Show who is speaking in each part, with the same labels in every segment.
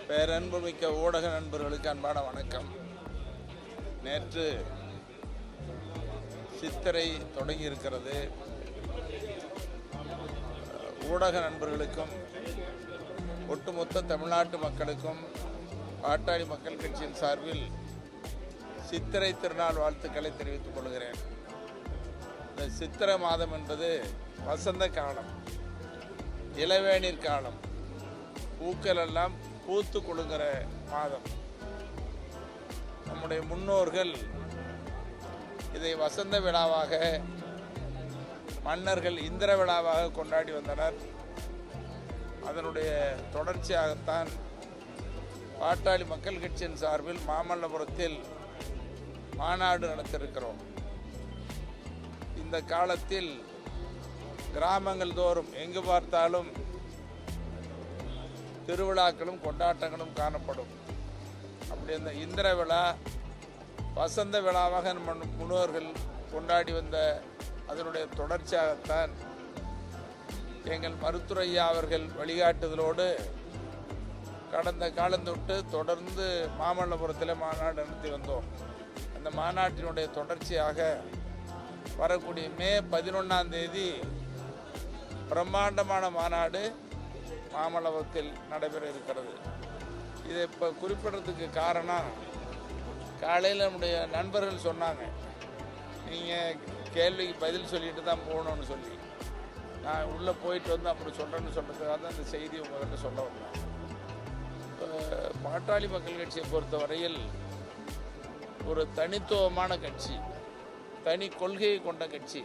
Speaker 1: பேரன்புமிக்க ஊடக நண்பர்களுக்கு அன்பான வணக்கம். நேற்று சித்திரை தொடங்கி இருக்கிறது. ஊடக நண்பர்களுக்கும் ஒட்டுமொத்த தமிழ்நாட்டு மக்களுக்கும் பாட்டாளி மக்கள் கட்சியின் சார்பில் சித்திரை திருநாள் வாழ்த்துக்களை தெரிவித்துக் கொள்கிறேன். இந்த சித்திரை மாதம் என்பது வசந்த காலம், இளவேநீர் காலம், பூக்கள் எல்லாம் பூத்து கொள்ளுகிற மாதம். நம்முடைய முன்னோர்கள் இதை வசந்த விழாவாக, மன்னர்கள் இந்திர விழாவாக கொண்டாடி வந்தனர். அதனுடைய தொடர்ச்சியாகத்தான் பாட்டாளி மக்கள் கட்சியின் சார்பில் மாமல்லபுரத்தில் மாநாடு நடத்தியிருக்கிறோம். இந்த காலத்தில் கிராமங்கள் தோறும் எங்கு பார்த்தாலும் திருவிழாக்களும் கொண்டாட்டங்களும் காணப்படும். அப்படி அந்த இந்திர விழா வசந்த விழாவாக முன்னோர்கள் கொண்டாடி வந்த அதனுடைய தொடர்ச்சியாகத்தான் எங்கள் மருத்துவர் ஐயா அவர்கள் வழிகாட்டுதலோடு கடந்த காலந்தொட்டு தொடர்ந்து மாமல்லபுரத்தில் மாநாடு நடத்தி வந்தோம். அந்த மாநாட்டினுடைய தொடர்ச்சியாக வரக்கூடிய மே 11 பிரம்மாண்டமான மாநாடு மாமல்லபுரத்தில் நடைபெற இருக்கிறது. இதை இப்போ குறிப்பிடுறதுக்கு காரணம், காலையில் நம்முடைய நண்பர்கள் சொன்னாங்க, நீங்கள் கேள்விக்கு பதில் சொல்லிட்டு தான் போகணும்னு சொல்லி. நான் உள்ளே போயிட்டு வந்து அப்படி சொல்கிறேன்னு சொல்கிறதுக்காக தான் இந்த செய்தி உங்கள்கிட்ட சொல்ல வந்தேன். பாட்டாளி மக்கள் கட்சியை பொறுத்தவரையில் ஒரு தனித்துவமான கட்சி, தனி கொள்கையை கொண்ட கட்சி,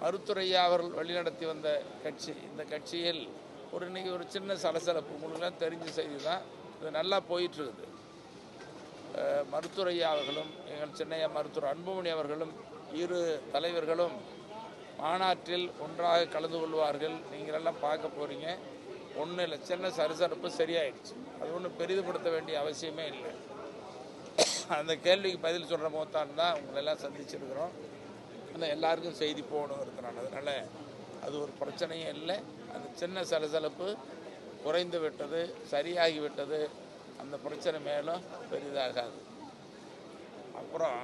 Speaker 1: மருத்துவர் ஐயா அவர்கள் வழிநடத்தி வந்த கட்சி. இந்த கட்சியில் இன்னைக்கு ஒரு சின்ன சலசலப்பு, உங்களுக்குலாம் தெரிஞ்ச செய்தி தான். இது நல்லா போயிட்டுருக்குது. மருத்துவர் ஐயா அவர்களும் எங்கள் சின்னையா மருத்துவர் அன்புமணி அவர்களும் இரு தலைவர்களும் மாநாட்டில் ஒன்றாக கலந்து கொள்வார்கள். நீங்கள் எல்லாம் பார்க்க போகிறீங்க. ஒன்றும் இல்லை, சின்ன சலசலப்பு சரியாயிடுச்சு. அது ஒன்றும் பெரிதுபடுத்த வேண்டிய அவசியமே இல்லை. அந்த கேள்விக்கு பதில் சொல்கிற போத்தான் தான் உங்களெல்லாம் சந்திச்சிருக்கிறோம். ஆனால் எல்லாருக்கும் செய்தி போகணுங்கிறதுனால, அதனால் அது ஒரு பிரச்சனையும் இல்லை. அந்த சின்ன சலசலப்பு குறைந்து விட்டது, சரியாகி விட்டது. அந்த பிரச்சனை மேலும் பெரிதாகாது. அப்புறம்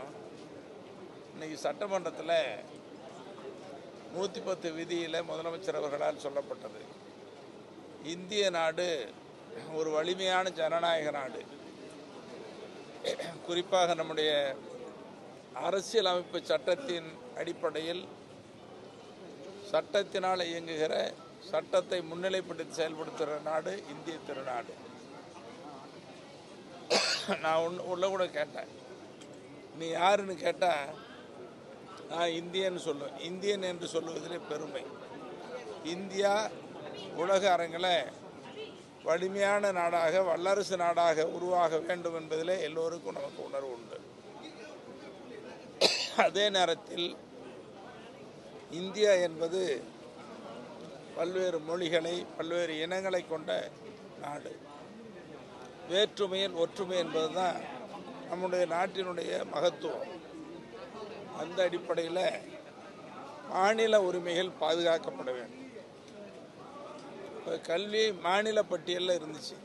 Speaker 1: இன்னைக்கு சட்டமன்றத்தில் 110 விதியில் முதலமைச்சர் அவர்களால் சொல்லப்பட்டது, இந்திய நாடு ஒரு வலிமையான ஜனநாயக நாடு. குறிப்பாக நம்முடைய அரசியல் அமைப்பு சட்டத்தின் அடிப்படையில் சட்டத்தினால் இயங்குகிற, சட்டத்தை முன்னிலைப்படுத்தி செயல்படுத்துகிற நாடு இந்திய திருநாடு. நான் உள்ள கூட கேட்டேன், நீ யாருன்னு கேட்டால் நான் இந்தியன்னு சொல்லுவேன். இந்தியன் என்று சொல்லுவதிலே பெருமை. இந்தியா உலக அரங்கில் வலிமையான நாடாக, வல்லரசு நாடாக உருவாக வேண்டும் என்பதிலே எல்லோருக்கும் நமக்கு உணர்வு உண்டு. அதே நேரத்தில் இந்தியா என்பது பல்வேறு மொழிகளை, பல்வேறு இனங்களை கொண்ட நாடு. வேற்றுமையில் ஒற்றுமை என்பது தான் நம்முடைய நாட்டினுடைய மகத்துவம். அந்த அடிப்படையில் மாநில உரிமைகள் பாதுகாக்கப்பட வேண்டும். இப்போ கல்வி மாநில பட்டியலில் இருந்துச்சு,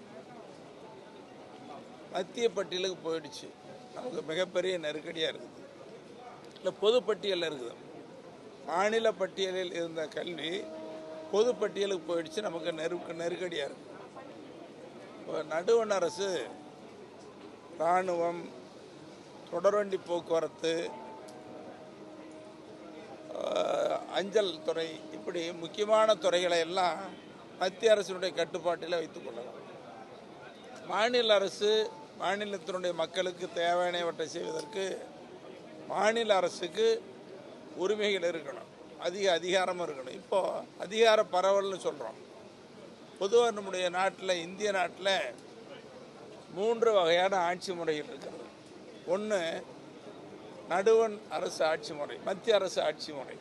Speaker 1: மத்திய பட்டியலுக்கு போயிடுச்சு. நமக்கு மிகப்பெரிய நெருக்கடியாக இருக்குது. இல்லை, பொது பட்டியலில் இருக்குது. மாநில பட்டியலில் இருந்த கல்வி பொது பட்டியலுக்கு போயிடுச்சு. நமக்கு நெருக்கடியாக இருக்குது. இப்போ நடுவண் அரசு இராணுவம், தொடர்வண்டி போக்குவரத்து, அஞ்சல் துறை, இப்படி முக்கியமான துறைகளை எல்லாம் மத்திய அரசினுடைய கட்டுப்பாட்டில் வைத்துக் கொள்ளலாம். மாநில அரசு மாநிலத்தினுடைய மக்களுக்கு தேவையானவற்றை செய்வதற்கு மாநில அரசுக்கு உரிமைகள் இருக்கணும், அதிகாரமும் இருக்கணும். இப்போது அதிகார பரவல்னு சொல்கிறோம். பொதுவாக நம்முடைய நாட்டில், இந்திய நாட்டில் 3 வகையான ஆட்சி முறைகள் இருக்கிறது. ஒன்று நடுவண் அரசு ஆட்சி முறை, மத்திய அரசு ஆட்சி முறை.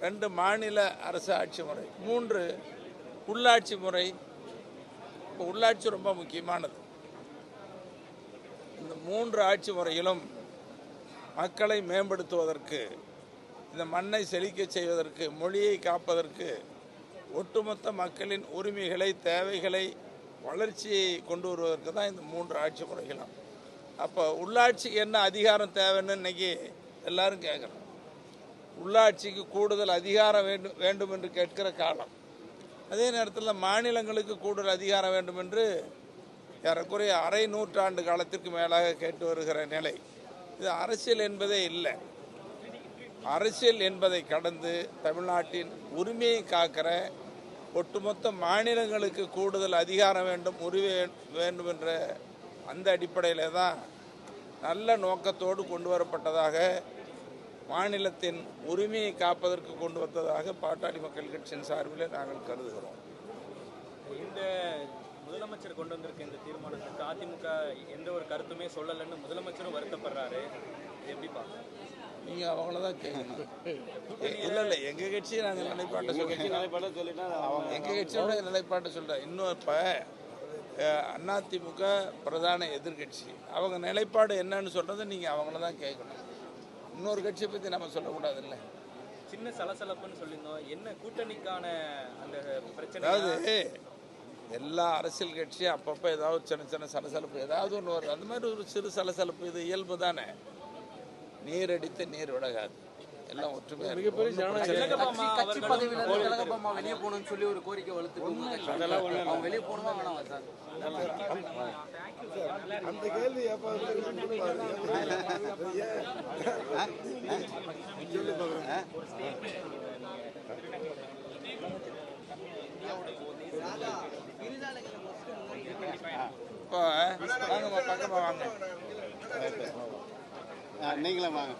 Speaker 1: 2 மாநில அரசு ஆட்சி முறை. 3 உள்ளாட்சி முறை. இப்போ உள்ளாட்சி ரொம்ப முக்கியமானது. இந்த 3 ஆட்சி முறையிலும் மக்களை மேம்படுத்துவதற்கு, இந்த மண்ணை செழிக்க செய்வதற்கு, மொழியை காப்பதற்கு, ஒட்டுமொத்த மக்களின் உரிமைகளை, தேவைகளை வளர்ச்சியை கொண்டு வருவதற்கு தான் இந்த 3 ஆட்சி முறைகளும். அப்போ உள்ளாட்சிக்கு என்ன அதிகாரம் தேவைன்னு இன்னைக்கு எல்லாரும் கேட்குறோம். உள்ளாட்சிக்கு கூடுதல் அதிகாரம் வேண்டும் என்று கேட்கிற காலம். அதே நேரத்தில் மாநிலங்களுக்கு கூடுதல் அதிகாரம் வேண்டும் என்று ஏறக்குறைய அரை நூற்றாண்டு காலத்திற்கு மேலாக கேட்டு வருகிற நிலை. இது அரசியல் என்பதே இல்லை. அரசியல் என்பதை கடந்து தமிழ்நாட்டின் உரிமையை காக்கிற ஒட்டுமொத்த மாநிலங்களுக்கு கூடுதல் அதிகாரம் வேண்டும், உரிமை வேண்டும் என்ற அந்த அடிப்படையில் தான் நல்ல நோக்கத்தோடு கொண்டு வரப்பட்டதாக, மாநிலத்தின் உரிமையை காப்பதற்கு கொண்டு வந்ததாக பாட்டாளி மக்கள் கட்சியின் சார்பில் நாங்கள் கருதுகிறோம்.
Speaker 2: இந்த முதலமைச்சர் கொண்டு வந்திருக்க இந்த தீர்மானத்துக்கு அதிமுக எந்த ஒரு கருத்துமே சொல்லலைன்னு முதலமைச்சரும் வருத்தப்படுறாரு. எப்படி பார்க்க?
Speaker 1: நீங்கள் அவங்கள தான் கேட்கணும். இல்லை எங்கள் கட்சி நாங்கள் நிலைப்பாட்டை சொல்லிட்டா எங்கள் கட்சியோட நிலைப்பாட்டை சொல்கிறேன். இன்னும் இப்போ அதிமுக பிரதான எதிர்கட்சி, அவங்க நிலைப்பாடு என்னன்னு சொல்கிறத நீங்கள் அவங்கள தான் கேட்கணும். இன்னொரு கட்சியை பற்றி நம்ம சொல்லக்கூடாது. இல்லை
Speaker 2: சின்ன சலசலப்புன்னு சொல்லியிருந்தோம். என்ன கூட்டணிக்கான அந்த பிரச்சனை?
Speaker 1: அதாவது எல்லா அரசியல் கட்சியும் அப்பப்போ ஏதாவது சின்ன சின்ன சலசலப்பு ஏதாவது ஒன்று வரும். அந்த மாதிரி ஒரு சிறு சலசலப்பு இது இயல்பு தானே. நீர் அடித்து நீர் விலகாது. எல்லாம் ஒற்றுமையாக வெளியே
Speaker 3: போகணும்னு சொல்லி ஒரு கோரிக்கை வலுத்து வெளியே போகணுமா வேணாம் சார்?
Speaker 4: அந்த கேள்வி
Speaker 1: இப்போ வாங்கம்மா பக்கமாக வாங்க.
Speaker 4: நீங்களே வாங்க.